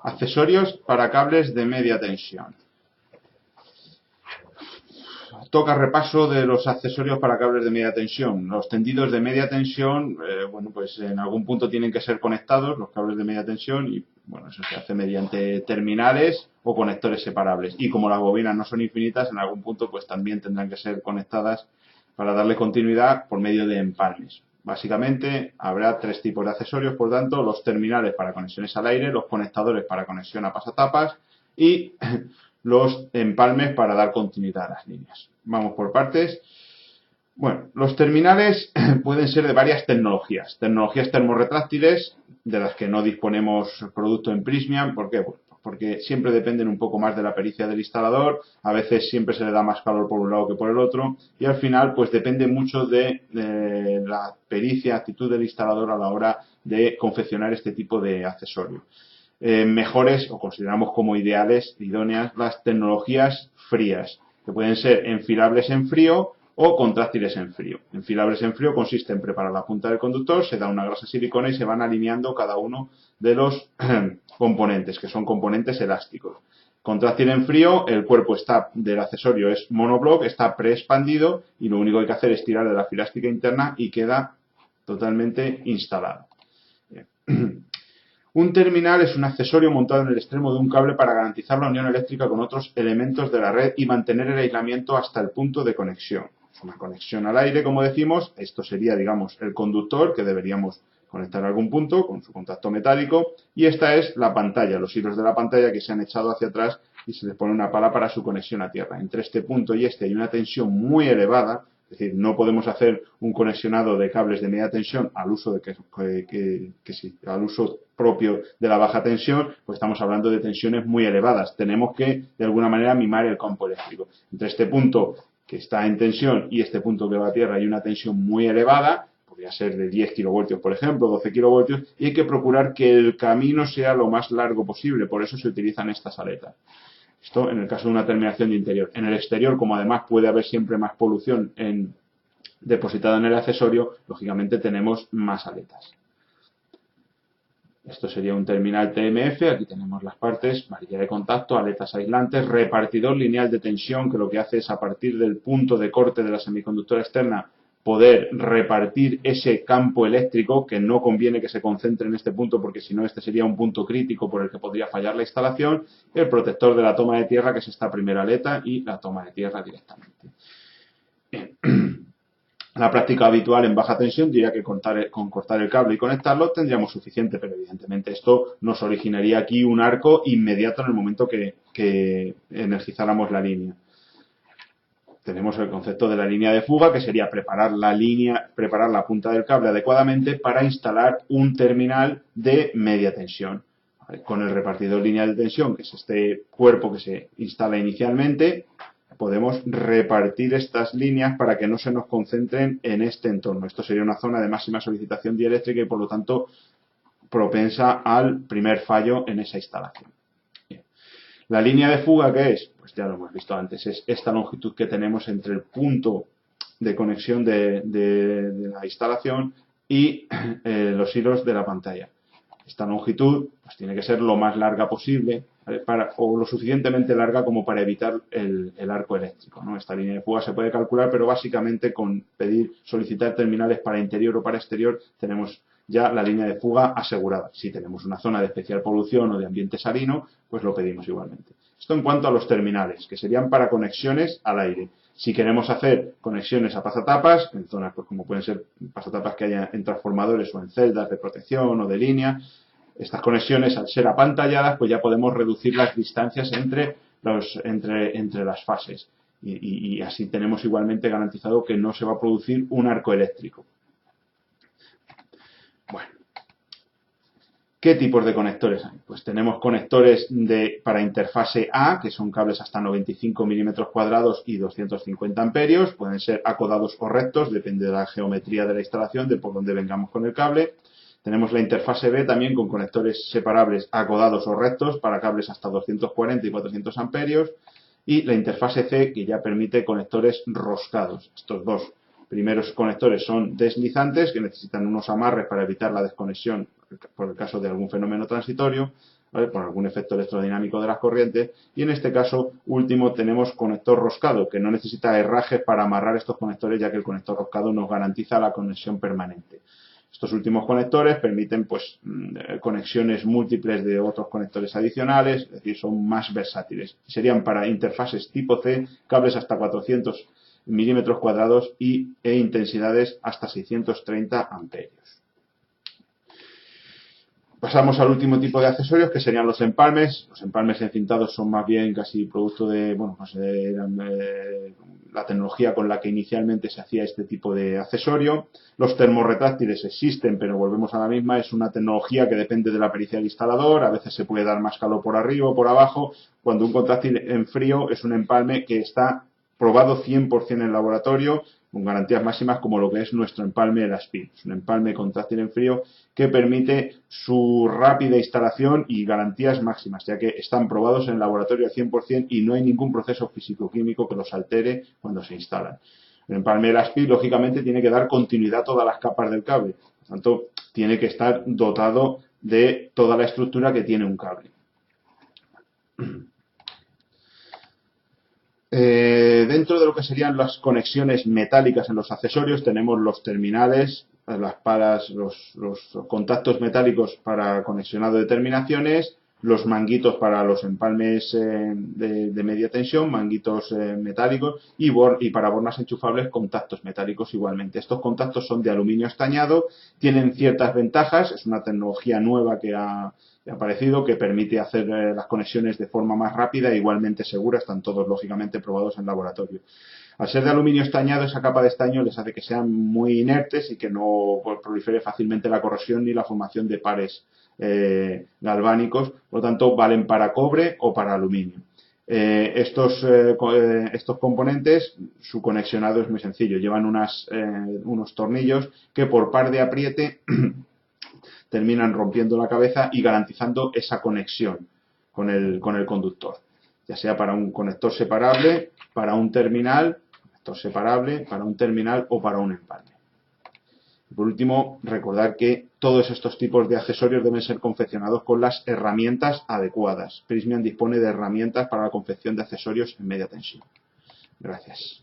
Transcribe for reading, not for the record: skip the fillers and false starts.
Accesorios para cables de media tensión. Toca repaso de los accesorios para cables de media tensión. Los tendidos de media tensión, bueno, pues en algún punto tienen que ser conectados los cables de media tensión y, bueno, eso se hace mediante terminales o conectores separables. Y como las bobinas no son infinitas, en algún punto pues también tendrán que ser conectadas para darle continuidad por medio de empalmes. Básicamente habrá tres tipos de accesorios, por tanto, los terminales para conexiones al aire, los conectadores para conexión a pasatapas y los empalmes para dar continuidad a las líneas. Vamos por partes. Bueno, los terminales pueden ser de varias tecnologías. Tecnologías termorretráctiles, de las que no disponemos producto en Prysmian. ¿Por qué? Bueno, porque siempre dependen un poco más de la pericia del instalador, a veces siempre se le da más calor por un lado que por el otro, y al final pues depende mucho de la pericia, actitud del instalador a la hora de confeccionar este tipo de accesorios. Mejores o consideramos como ideales, idóneas, las tecnologías frías, que pueden ser enfilables en frío o contráctiles en frío. Enfilables en frío consiste en preparar la punta del conductor, se da una grasa silicona y se van alineando cada uno de los componentes, que son componentes elásticos. Contráctil en frío, el cuerpo del accesorio es monoblock, está preexpandido y lo único que hay que hacer es tirar de la filástica interna y queda totalmente instalado. Un terminal es un accesorio montado en el extremo de un cable para garantizar la unión eléctrica con otros elementos de la red y mantener el aislamiento hasta el punto de conexión. Es una conexión al aire, como decimos. Esto sería, digamos, el conductor que deberíamos conectar a algún punto con su contacto metálico. Y esta es la pantalla, los hilos de la pantalla que se han echado hacia atrás y se les pone una pala para su conexión a tierra. Entre este punto y este hay una tensión muy elevada. Es decir, no podemos hacer un conexionado de cables de media tensión al uso al uso propio de la baja tensión, pues estamos hablando de tensiones muy elevadas. Tenemos que, de alguna manera, mimar el campo eléctrico. Entre este punto que está en tensión y este punto que va a tierra hay una tensión muy elevada, podría ser de 10 kilovoltios, por ejemplo, 12 kilovoltios, y hay que procurar que el camino sea lo más largo posible. Por eso se utilizan estas aletas. Esto en el caso de una terminación de interior. En el exterior, como además puede haber siempre más polución depositada en el accesorio, lógicamente tenemos más aletas. Esto sería un terminal TMF, aquí tenemos las partes, varilla de contacto, aletas aislantes, repartidor lineal de tensión, que lo que hace es a partir del punto de corte de la semiconductora externa poder repartir ese campo eléctrico, que no conviene que se concentre en este punto porque si no este sería un punto crítico por el que podría fallar la instalación, el protector de la toma de tierra, que es esta primera aleta, y la toma de tierra directamente. La práctica habitual en baja tensión diría que con cortar el cable y conectarlo tendríamos suficiente, pero evidentemente esto nos originaría aquí un arco inmediato en el momento que energizáramos la línea. Tenemos el concepto de la línea de fuga, que sería preparar la punta del cable adecuadamente para instalar un terminal de media tensión. Con el repartidor lineal de tensión, que es este cuerpo que se instala inicialmente, podemos repartir estas líneas para que no se nos concentren en este entorno. Esto sería una zona de máxima solicitación dieléctrica y, por lo tanto, propensa al primer fallo en esa instalación. Bien. La línea de fuga, ¿qué es? Pues ya lo hemos visto antes, es esta longitud que tenemos entre el punto de conexión de la instalación y los hilos de la pantalla. Esta longitud pues tiene que ser lo más larga posible, ¿vale? O lo suficientemente larga como para evitar el arco eléctrico, ¿no? Esta línea de fuga se puede calcular, pero básicamente con solicitar terminales para interior o para exterior tenemos ya la línea de fuga asegurada. Si tenemos una zona de especial polución o de ambiente salino, pues lo pedimos igualmente. Esto en cuanto a los terminales, que serían para conexiones al aire. Si queremos hacer conexiones a pasatapas, en zonas pues como pueden ser pasatapas que haya en transformadores o en celdas de protección o de línea, estas conexiones, al ser apantalladas, pues ya podemos reducir las distancias entre las fases. Y así tenemos igualmente garantizado que no se va a producir un arco eléctrico. Bueno. ¿Qué tipos de conectores hay? Pues tenemos conectores para interfase A, que son cables hasta 95 milímetros cuadrados y 250 amperios. Pueden ser acodados o rectos, depende de la geometría de la instalación, de por dónde vengamos con el cable. Tenemos la interfase B también con conectores separables acodados o rectos para cables hasta 240 y 400 amperios. Y la interfase C, que ya permite conectores roscados. Estos dos primeros conectores son deslizantes, que necesitan unos amarres para evitar la desconexión por el caso de algún fenómeno transitorio, ¿vale? Por algún efecto electrodinámico de las corrientes. Y en este caso último tenemos conector roscado, que no necesita herrajes para amarrar estos conectores, ya que el conector roscado nos garantiza la conexión permanente. Estos últimos conectores permiten pues conexiones múltiples de otros conectores adicionales, es decir, son más versátiles. Serían para interfaces tipo C, cables hasta 400 milímetros cuadrados e intensidades hasta 630 amperios. Pasamos al último tipo de accesorios, que serían los empalmes. Los empalmes encintados son más bien casi producto de, bueno, pues la tecnología con la que inicialmente se hacía este tipo de accesorio. Los termorretráctiles existen, pero volvemos a la misma. Es una tecnología que depende de la pericia del instalador. A veces se puede dar más calor por arriba o por abajo. Cuando un contráctil en frío es un empalme que está probado 100% en laboratorio, con garantías máximas, como lo que es nuestro empalme Elaspin. Es un empalme contráctil en frío que permite su rápida instalación y garantías máximas, ya que están probados en laboratorio al 100% y no hay ningún proceso físico-químico que los altere cuando se instalan. El empalme Elaspin, lógicamente, tiene que dar continuidad a todas las capas del cable. Por tanto, tiene que estar dotado de toda la estructura que tiene un cable. Dentro de lo que serían las conexiones metálicas en los accesorios tenemos los terminales, las palas, los contactos metálicos para conexionado de terminaciones, los manguitos para los empalmes de media tensión, manguitos metálicos y para bornas enchufables contactos metálicos igualmente. Estos contactos son de aluminio estañado, tienen ciertas ventajas, es una tecnología nueva que ha aparecido, que permite hacer las conexiones de forma más rápida e igualmente segura. Están todos lógicamente probados en laboratorio. Al ser de aluminio estañado, esa capa de estaño les hace que sean muy inertes y que no prolifere fácilmente la corrosión ni la formación de pares galvánicos. Por lo tanto, valen para cobre o para aluminio. Estos componentes, su conexionado es muy sencillo. Llevan unos tornillos que por par de apriete terminan rompiendo la cabeza y garantizando esa conexión con el conductor, ya sea para un conector separable, para un terminal, o para un empalme. Por último, recordar que todos estos tipos de accesorios deben ser confeccionados con las herramientas adecuadas. Prysmian dispone de herramientas para la confección de accesorios en media tensión. Gracias.